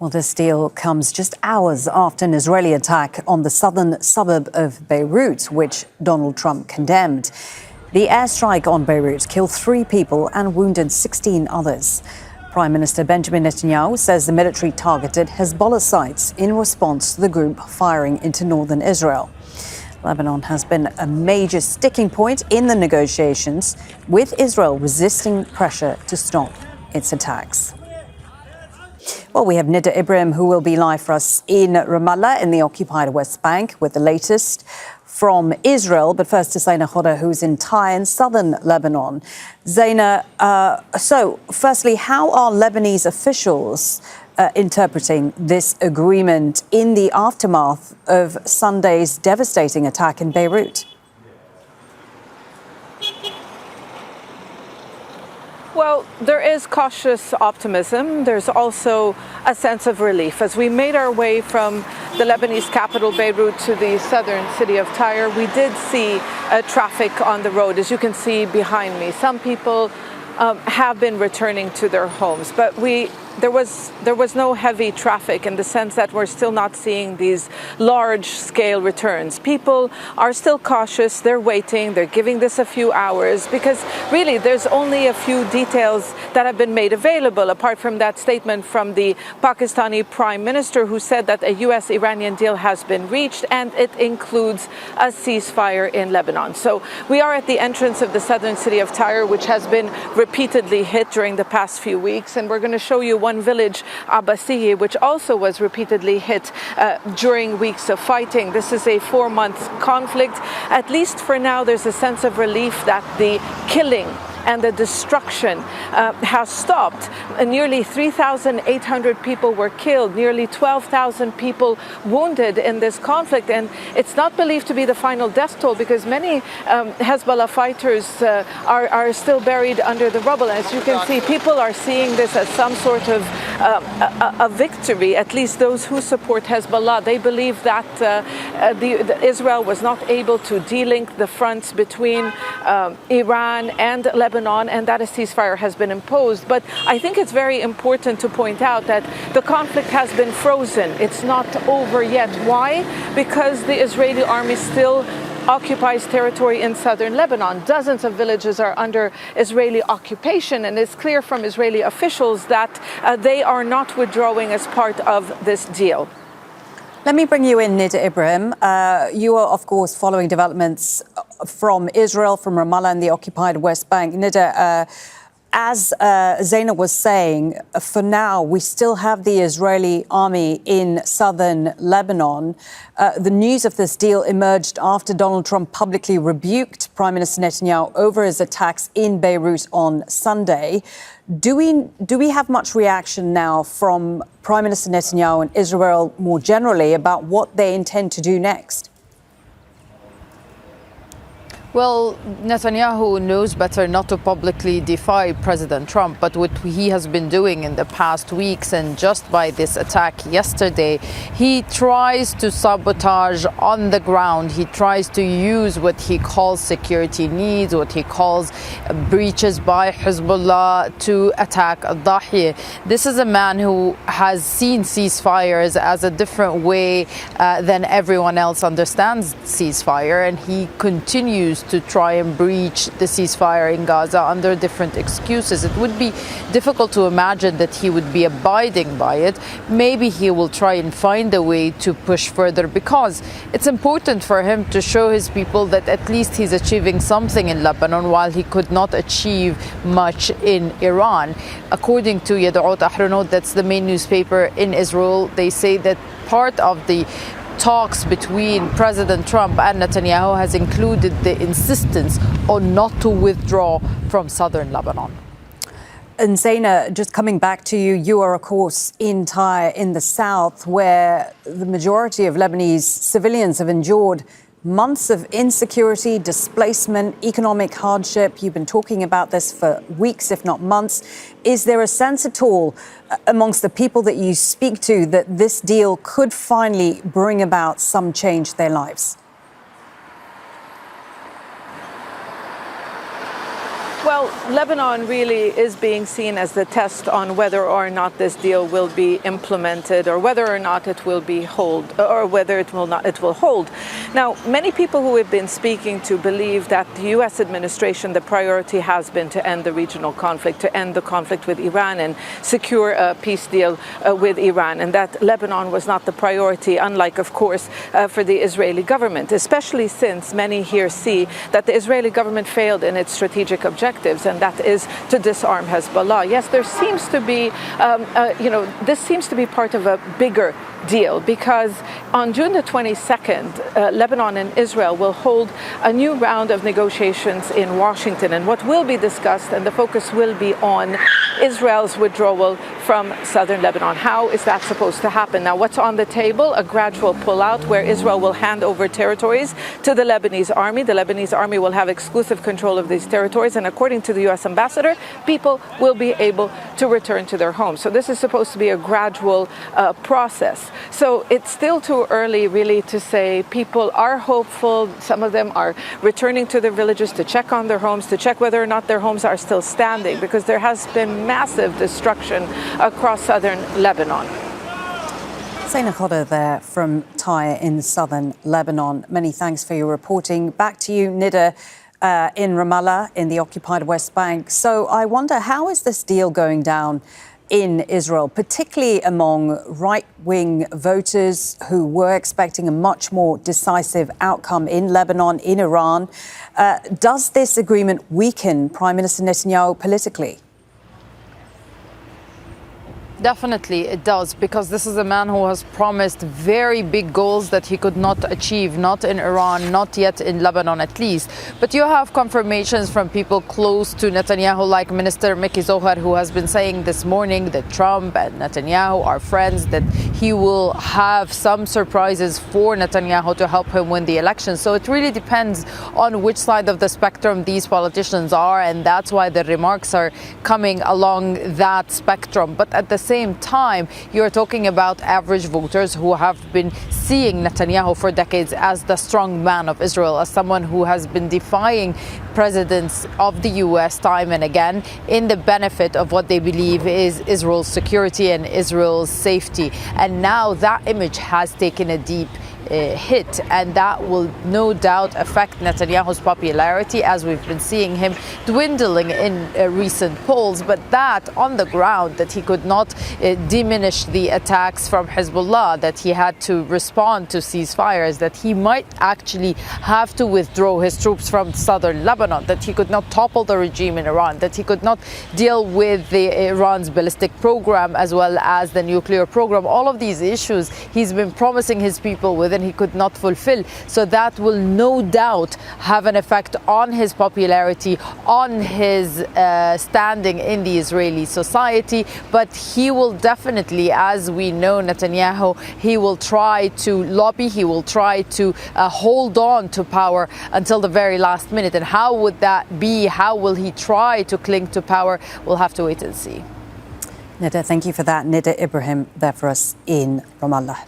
Well, this deal comes just hours after an Israeli attack on the southern suburb of Beirut, which Donald Trump condemned. The airstrike on Beirut killed 3 people and wounded 16 others. Prime Minister Benjamin Netanyahu says the military targeted Hezbollah sites in response to the group firing into northern Israel. Lebanon has been a major sticking point in the negotiations, with Israel resisting pressure to stop its attacks. Well, we have Nida Ibrahim, who will be live for us in Ramallah in the occupied West Bank with the latest from Israel. But first to Zaina Khoda, who's in Tyre in southern Lebanon. Zaina, so firstly, how are Lebanese officials interpreting this agreement in the aftermath of Sunday's devastating attack in Beirut? Well, there is cautious optimism. There's also a sense of relief. As we made our way from the Lebanese capital, Beirut, to the southern city of Tyre, we did see traffic on the road, as you can see behind me. Some people have been returning to their homes, but there was no heavy traffic in the sense that we're still not seeing these large-scale returns. People are still cautious. They're waiting. They're giving this a few hours because really there's only a few details that have been made available, apart from that statement from the Pakistani Prime Minister, who said that a U.S.-Iranian deal has been reached and it includes a ceasefire in Lebanon. So we are at the entrance of the southern city of Tyre, which has been repeatedly hit during the past few weeks, and we're going to show you one village, Abbasiyeh, which also was repeatedly hit during weeks of fighting. This is a 4-month conflict. At least for now, there's a sense of relief that the killing and the destruction has stopped. Nearly 3,800 people were killed, nearly 12,000 people wounded in this conflict. And it's not believed to be the final death toll because many Hezbollah fighters are still buried under the rubble. As you can see, people are seeing this as some sort of a victory, at least those who support Hezbollah. They believe that Israel was not able to de-link the fronts between Iran and Lebanon, and that a ceasefire has been imposed. But I think it's very important to point out that the conflict has been frozen. It's not over yet. Why? Because the Israeli army still occupies territory in southern Lebanon. Dozens of villages are under Israeli occupation, and it's clear from Israeli officials that they are not withdrawing as part of this deal. Let me bring you in, Nida Ibrahim. You are, of course, following developments from Israel, from Ramallah and the occupied West Bank. Nida, as Zaina was saying, for now, we still have the Israeli army in southern Lebanon. The news of this deal emerged after Donald Trump publicly rebuked Prime Minister Netanyahu over his attacks in Beirut on Sunday. Do we have much reaction now from Prime Minister Netanyahu and Israel more generally about what they intend to do next? Well, Netanyahu knows better not to publicly defy President Trump, but what he has been doing in the past weeks and just by this attack yesterday, he tries to sabotage on the ground. He tries to use what he calls security needs, what he calls breaches by Hezbollah to attack Dahiyeh. This is a man who has seen ceasefires as a different way than everyone else understands ceasefire, and he continues to try and breach the ceasefire in Gaza under different excuses. It would be difficult to imagine that he would be abiding by it. Maybe he will try and find a way to push further because it's important for him to show his people that at least he's achieving something in Lebanon while he could not achieve much in Iran. According to Yadda'ut Ahronot, that's the main newspaper in Israel, they say that part of the talks between President Trump and Netanyahu has included the insistence on not to withdraw from southern Lebanon. And Zaina, just coming back to you, you are, of course, in Tyre in the south, where the majority of Lebanese civilians have endured months of insecurity, displacement, economic hardship. You've been talking about this for weeks, if not months. Is there a sense at all amongst the people that you speak to that this deal could finally bring about some change to their lives? Well, Lebanon really is being seen as the test on whether or not this deal will be implemented, or whether or not it will be whether it will hold. Now, many people who we've been speaking to believe that the U.S. administration, the priority has been to end the regional conflict, to end the conflict with Iran and secure a peace deal with Iran, and that Lebanon was not the priority, unlike, of course, for the Israeli government, especially since many here see that the Israeli government failed in its strategic objectives, and that is to disarm Hezbollah. Yes, there seems to be, this seems to be part of a bigger deal, because on June the 22nd, Lebanon and Israel will hold a new round of negotiations in Washington, and what will be discussed, and the focus will be on Israel's withdrawal from southern Lebanon. How is that supposed to happen? Now, what's on the table? A gradual pullout where Israel will hand over territories to the Lebanese army. The Lebanese army will have exclusive control of these territories, and according to the U.S. ambassador, people will be able to return to their homes. So this is supposed to be a gradual process. So it's still too early, really, to say. People are hopeful. Some of them are returning to their villages to check on their homes, to check whether or not their homes are still standing, because there has been massive destruction across southern Lebanon. Zaina Khoda there from Tyre in southern Lebanon. Many thanks for your reporting. Back to you, Nida, in Ramallah, in the occupied West Bank. So I wonder, how is this deal going down in Israel, particularly among right-wing voters who were expecting a much more decisive outcome in Lebanon, in Iran? Does this agreement weaken Prime Minister Netanyahu politically? Definitely it does, because this is a man who has promised very big goals that he could not achieve, not in Iran, not yet in Lebanon at least. But you have confirmations from people close to Netanyahu, like Minister Miki Zohar, who has been saying this morning that Trump and Netanyahu are friends, that he will have some surprises for Netanyahu to help him win the election. So it really depends on which side of the spectrum these politicians are, and that's why the remarks are coming along that spectrum. But at the same time, you're talking about average voters who have been seeing Netanyahu for decades as the strong man of Israel, as someone who has been defying presidents of the US time and again in the benefit of what they believe is Israel's security and Israel's safety. And now that image has taken a deep hit, and that will no doubt affect Netanyahu's popularity, as we've been seeing him dwindling in recent polls. But that on the ground, that he could not diminish the attacks from Hezbollah, that he had to respond to ceasefires, that he might actually have to withdraw his troops from southern Lebanon, that he could not topple the regime in Iran, that he could not deal with Iran's ballistic program as well as the nuclear program. All of these issues he's been promising his people with, and he could not fulfill. So that will no doubt have an effect on his popularity, on his standing in the Israeli society. But he will definitely, as we know Netanyahu, he will try to lobby, he will try to hold on to power until the very last minute. And how would that be? How will he try to cling to power? We'll have to wait and see. Nida, thank you for that. Nida Ibrahim there for us in Ramallah.